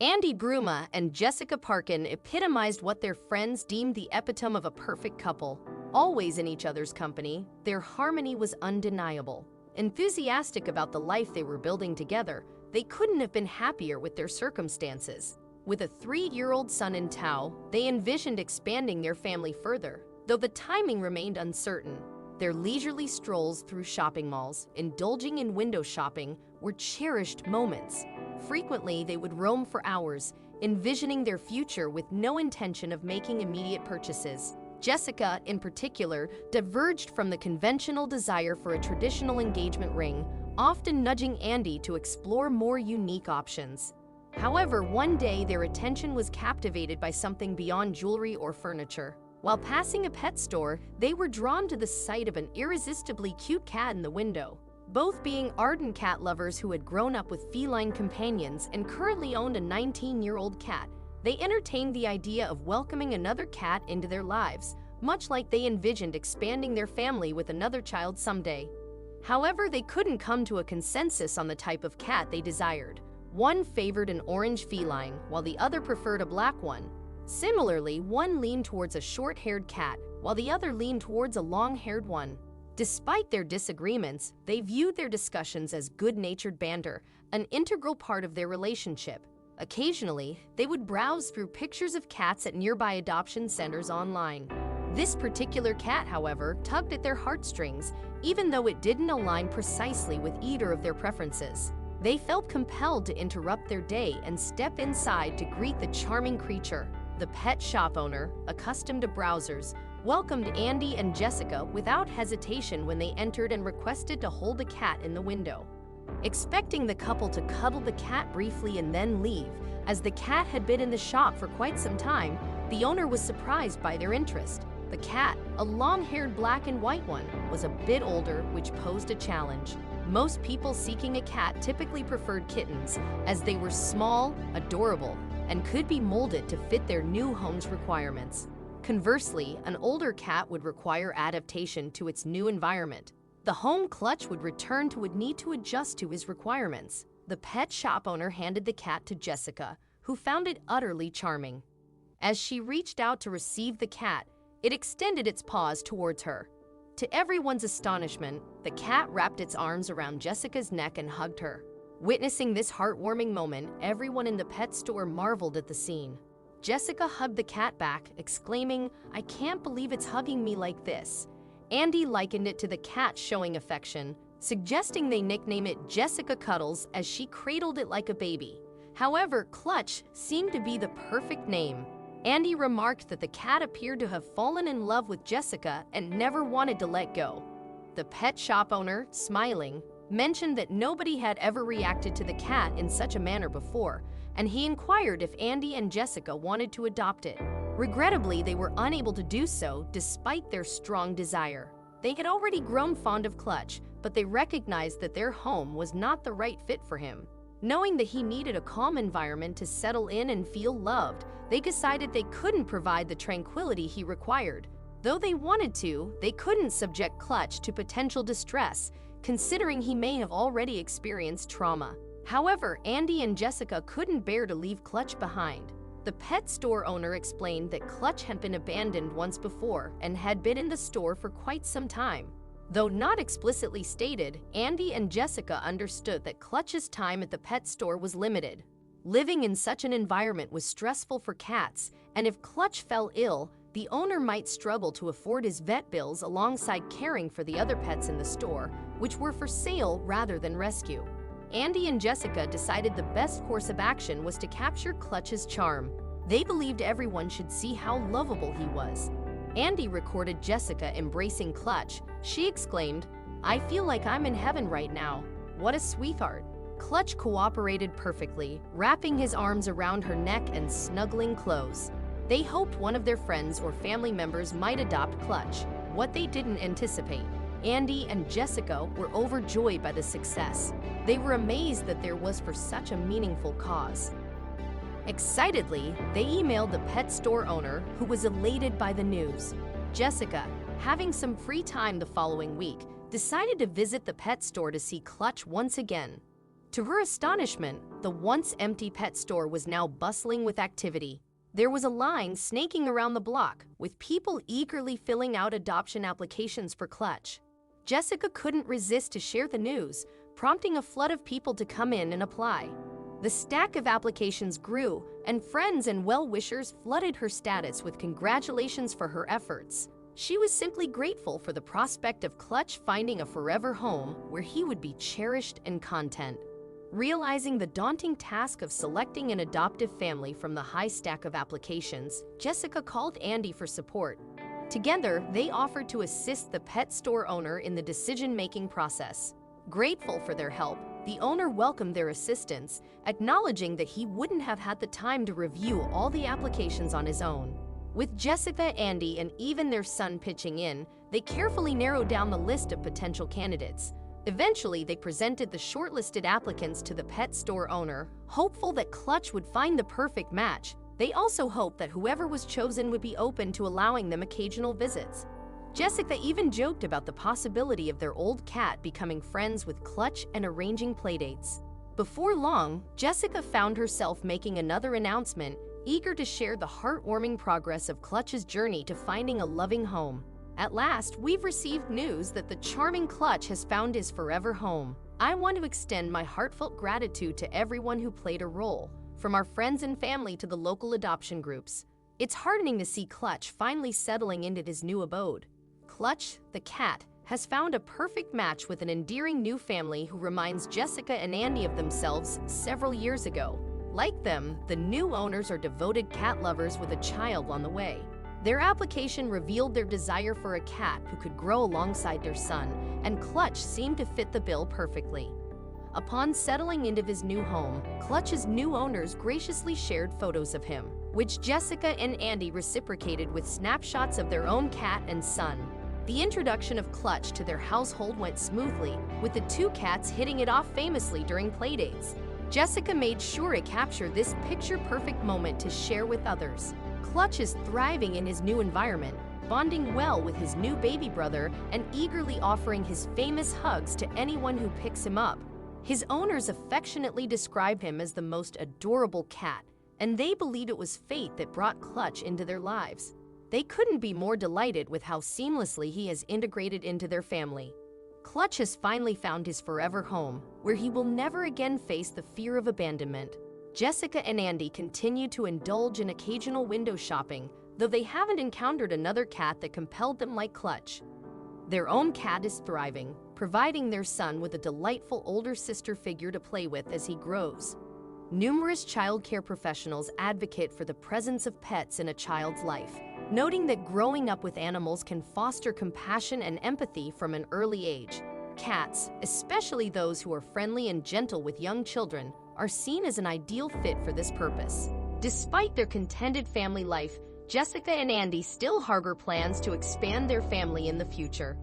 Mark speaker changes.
Speaker 1: Andy Bruma and Jessica Parkin epitomized what their friends deemed the epitome of a perfect couple. Always in each other's company, their harmony was undeniable. Enthusiastic about the life they were building together, they couldn't have been happier with their circumstances. With a 3-year-old son in tow, they envisioned expanding their family further, though the timing remained uncertain. Their leisurely strolls through shopping malls, indulging in window shopping, were cherished moments. Frequently, they would roam for hours, envisioning their future with no intention of making immediate purchases. Jessica, in particular, diverged from the conventional desire for a traditional engagement ring, often nudging Andy to explore more unique options. However, one day their attention was captivated by something beyond jewelry or furniture. While passing a pet store, they were drawn to the sight of an irresistibly cute cat in the window. Both being ardent cat lovers who had grown up with feline companions and currently owned a 19-year-old cat, they entertained the idea of welcoming another cat into their lives, much like they envisioned expanding their family with another child someday. However, they couldn't come to a consensus on the type of cat they desired. One favored an orange feline, while the other preferred a black one. Similarly, one leaned towards a short-haired cat, while the other leaned towards a long-haired one. Despite their disagreements, they viewed their discussions as good-natured banter, an integral part of their relationship. Occasionally, they would browse through pictures of cats at nearby adoption centers online. This particular cat, however, tugged at their heartstrings, even though it didn't align precisely with either of their preferences. They felt compelled to interrupt their day and step inside to greet the charming creature. The pet shop owner, accustomed to browsers, welcomed Andy and Jessica without hesitation when they entered and requested to hold a cat in the window. Expecting the couple to cuddle the cat briefly and then leave, as the cat had been in the shop for quite some time, the owner was surprised by their interest. The cat, a long-haired black and white one, was a bit older, which posed a challenge. Most people seeking a cat typically preferred kittens, as they were small, adorable, and could be molded to fit their new home's requirements. Conversely, an older cat would require adaptation to its new environment. The home Clutch would return to would need to adjust to his requirements. The pet shop owner handed the cat to Jessica, who found it utterly charming. As she reached out to receive the cat, it extended its paws towards her. To everyone's astonishment, the cat wrapped its arms around Jessica's neck and hugged her. Witnessing this heartwarming moment, everyone in the pet store marveled at the scene. Jessica hugged the cat back, exclaiming, "I can't believe it's hugging me like this." Andy likened it to the cat showing affection, suggesting they nickname it Jessica Cuddles as she cradled it like a baby. However, Clutch seemed to be the perfect name. Andy remarked that the cat appeared to have fallen in love with Jessica and never wanted to let go. The pet shop owner, smiling, mentioned that nobody had ever reacted to the cat in such a manner before, and he inquired if Andy and Jessica wanted to adopt it. Regrettably, they were unable to do so despite their strong desire. They had already grown fond of Clutch, but they recognized that their home was not the right fit for him. Knowing that he needed a calm environment to settle in and feel loved, they decided they couldn't provide the tranquility he required. Though they wanted to, they couldn't subject Clutch to potential distress, considering he may have already experienced trauma. However, Andy and Jessica couldn't bear to leave Clutch behind. The pet store owner explained that Clutch had been abandoned once before and had been in the store for quite some time. Though not explicitly stated, Andy and Jessica understood that Clutch's time at the pet store was limited. Living in such an environment was stressful for cats, and if Clutch fell ill, the owner might struggle to afford his vet bills alongside caring for the other pets in the store, which were for sale rather than rescue. Andy and Jessica decided the best course of action was to capture Clutch's charm. They believed everyone should see how lovable he was. Andy recorded Jessica embracing Clutch. She exclaimed, "I feel like I'm in heaven right now. What a sweetheart." Clutch cooperated perfectly, wrapping his arms around her neck and snuggling close. They hoped one of their friends or family members might adopt Clutch. What they didn't anticipate, Andy and Jessica were overjoyed by the success. They were amazed that there was for such a meaningful cause. Excitedly, they emailed the pet store owner, who was elated by the news. Jessica, having some free time the following week, decided to visit the pet store to see Clutch once again. To her astonishment, the once empty pet store was now bustling with activity. There was a line snaking around the block, with people eagerly filling out adoption applications for Clutch. Jessica couldn't resist to share the news, prompting a flood of people to come in and apply. The stack of applications grew, and friends and well-wishers flooded her status with congratulations for her efforts. She was simply grateful for the prospect of Clutch finding a forever home where he would be cherished and content. Realizing the daunting task of selecting an adoptive family from the high stack of applications, Jessica called Andy for support. Together, they offered to assist the pet store owner in the decision-making process. Grateful for their help, the owner welcomed their assistance, acknowledging that he wouldn't have had the time to review all the applications on his own. With Jessica, Andy, and even their son pitching in, they carefully narrowed down the list of potential candidates. Eventually, they presented the shortlisted applicants to the pet store owner, hopeful that Clutch would find the perfect match. They also hoped that whoever was chosen would be open to allowing them occasional visits. Jessica even joked about the possibility of their old cat becoming friends with Clutch and arranging playdates. Before long, Jessica found herself making another announcement, eager to share the heartwarming progress of Clutch's journey to finding a loving home. At last, we've received news that the charming Clutch has found his forever home. I want to extend my heartfelt gratitude to everyone who played a role, from our friends and family to the local adoption groups. It's heartening to see Clutch finally settling into his new abode. Clutch, the cat, has found a perfect match with an endearing new family who reminds Jessica and Andy of themselves several years ago. Like them, the new owners are devoted cat lovers with a child on the way. Their application revealed their desire for a cat who could grow alongside their son, and Clutch seemed to fit the bill perfectly. Upon settling into his new home, Clutch's new owners graciously shared photos of him, which Jessica and Andy reciprocated with snapshots of their own cat and son. The introduction of Clutch to their household went smoothly, with the two cats hitting it off famously during playdates. Jessica made sure to capture this picture-perfect moment to share with others. Clutch is thriving in his new environment, bonding well with his new baby brother and eagerly offering his famous hugs to anyone who picks him up. His owners affectionately describe him as the most adorable cat, and they believe it was fate that brought Clutch into their lives. They couldn't be more delighted with how seamlessly he has integrated into their family. Clutch has finally found his forever home, where he will never again face the fear of abandonment. Jessica and Andy continue to indulge in occasional window shopping, though they haven't encountered another cat that compelled them like Clutch. Their own cat is thriving, providing their son with a delightful older sister figure to play with as he grows. Numerous childcare professionals advocate for the presence of pets in a child's life, noting that growing up with animals can foster compassion and empathy from an early age. Cats, especially those who are friendly and gentle with young children, are seen as an ideal fit for this purpose. Despite their contented family life, Jessica and Andy still harbor plans to expand their family in the future.